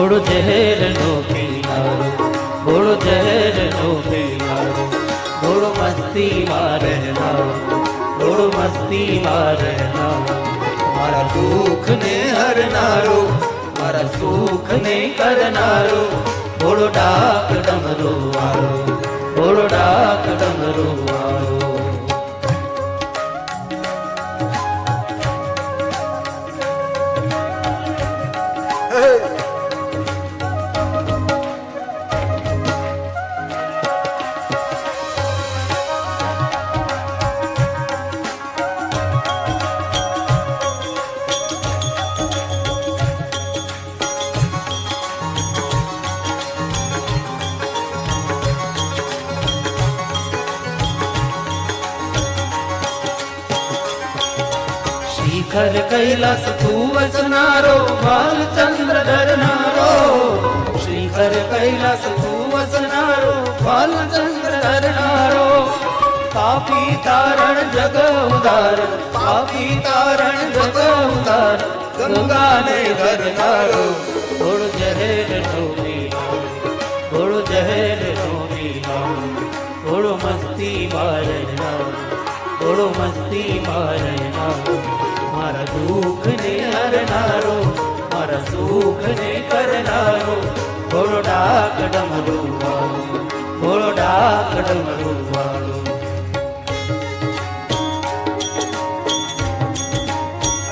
ઘોડો ઝેર નો પીનારો, ઘોડો ઝેર નો પીનારો, ઘોડો મસ્તી માં રહેનારો, ઘોડો મસ્તી માં રહેનારો, મારા દુઃખ ને હરનારો, મારા સુખ ને કરનારો, ઘોડો ડાક ડમરો વાળો, ઘોડો ડાક ડમરો વાળો. શિખર કૈલાસ તું વસનારો, ભાલચંદ્ર ધરનારો, શિખર કૈલાસ તું વસનારો, ભાલચંદ્ર ધરનારો, પાપી તારણ જગ ઉદાર, પાપી તારણ જગ ઉદાર, ગંગાને ધરનારો, ઘોડો ઝેર નો પીનારો, ઘોડો ઝેર નો પીનારો, ઘોડો મસ્તી માં રહેનારો, ઘોડો મસ્તી માં રહેનારો, મારા દુઃખ ને હરનારો, મારા સુખ ને કરનારો, ઘોડો ડાક ડમરો વાળો, ઘોડો ડાક ડમરો વાળો.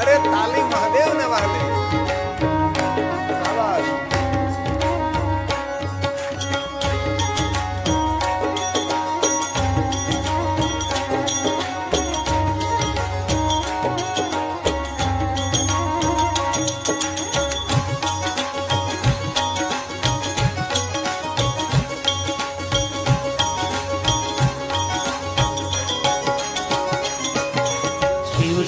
અરે તાલી મહાદેવ ને વાલે.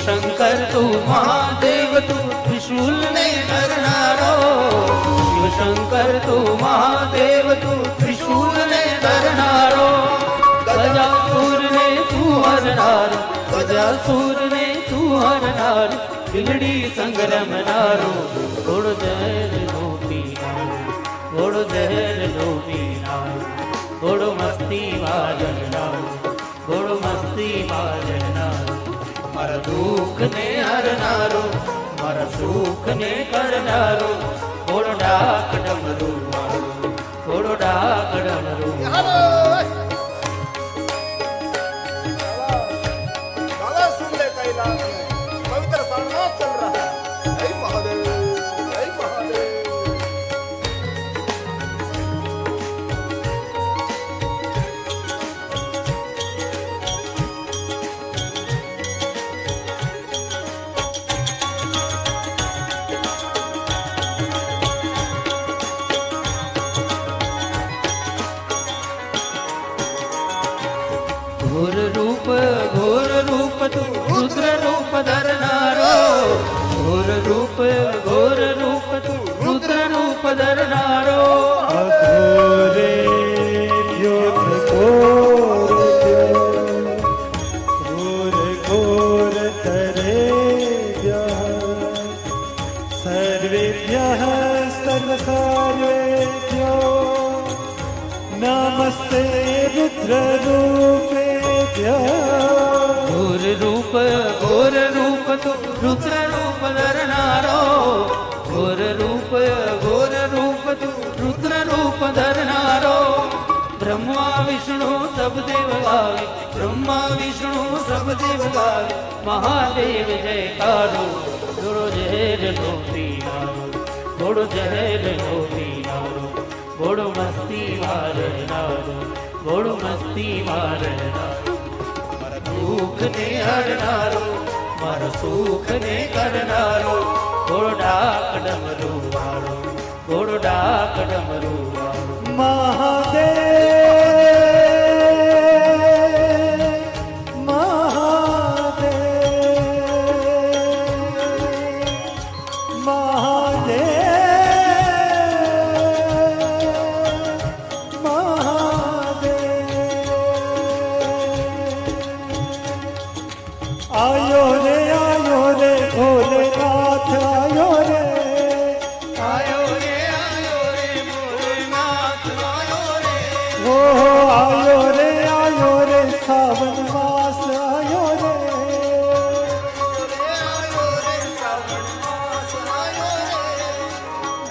શંકર તું મહાદેવ તું ત્રિશૂલ ને ધરનારો, શિવ શંકર તું મહાદેવ તું ત્રિશૂલ ને ધરનારો, ગજાસુર ને તું હરનારો, ગજાસુર ને તું હરનારો, બિલડી સંગ્રમનારો, ઘોડો ઝેર નો પીનારો, ઘોડો ઝેર નો પીનારો, ઘોડો મસ્તી માં રહેનારો, ઘોડો મસ્તી માં રહેનારો, મારા દુઃખ ને હરનારો, મારા સુખ ને કરનારો, ઘોડો ડાક ડમરો વાળો, ઘોડો ડાક ડમરો વાળો. बाबा सुन ले कैलाश में पवित्र सारनाथ चल रहा है. जय महादेव, जय महादेव. ઘોર રૂપ તું રુદ્ર રૂપ ધરનારો, ઘોર રૂપ તું રુદ્ર રૂપ ધરનારો, અઘોરે ઘોર ઘોર તરેભ્યઃ સર્વેભ્યઃ સર્વકાર્યેભ્યો નમસ્તે રુદ્રરૂપેભ્યઃ. ઘોર રૂપ તું રુદ્ર રૂપ ધરનારો, ઘોર રૂપ તું રુદ્ર રૂપ ધરનારો, બ્રહ્મા વિષ્ણુ સબ દેવ ગાવે, બ્રહ્મા વિષ્ણુ સબ દેવ ગાવે, મહાદેવ જયકારો, ઘોડો ઝેર નો પીનારો, ઘોડો ઝેર નો પીનારો, ઘોડો મસ્તી માં રહેનારો, ઘોડો મસ્તી માં રહેનારો, મારા દુઃખ ને હરનારો, મારા સુખ ને કરનારો, ઘોડો ડાક ડમરો વાળો, ઘોડો ડાક ડમરો વાળો. મહાદેવ મહાદેવ મહાદેવ મહાદેવ. આયો રે ભોલેનાથ આયો રે, આયો રે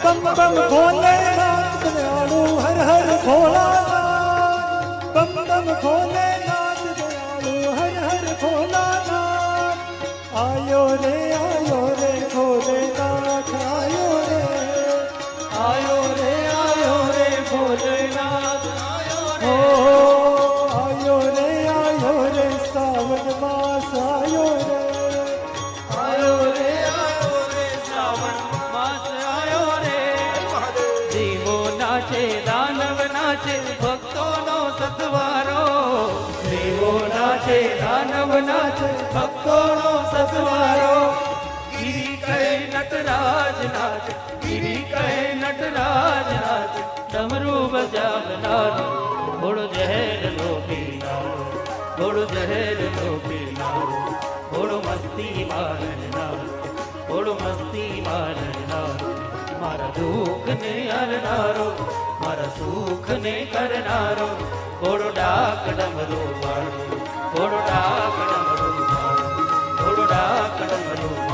बम बम भोलेनाथ दयालु हर हर भोलानाथ बम बम भोलेनाथ दयालु हर हर भोलानाथ आयो रे भोलेनाथ आयो रे भोलेनाथ ओ आयो रे सावन मास आयो रे श्रावण मास आयो रे देवो नाचे दानव नाचे ભક્તોનો સતવારો દેવો નાચે દાનવ નાચે ભક્તોનો સતવારો ગિરી કહે નટરાજ નાચ ગિરી કહે નટરાજ નાચ ડમરૂ બજાવનારો ઘોડો જહેર લો પીનારો ઘોડો જહેર લો પીનારો ઘોડો મસ્તી મારનારો ઘોડો મસ્તી મારનારો મારા દુઃખને હરનારો મારા સુખને કરનારો ઘોડો ડાક ડમરૂ વાળો ઘોડો ડાક ડમરૂ વાળો ઘોડો ડાક ડમરૂ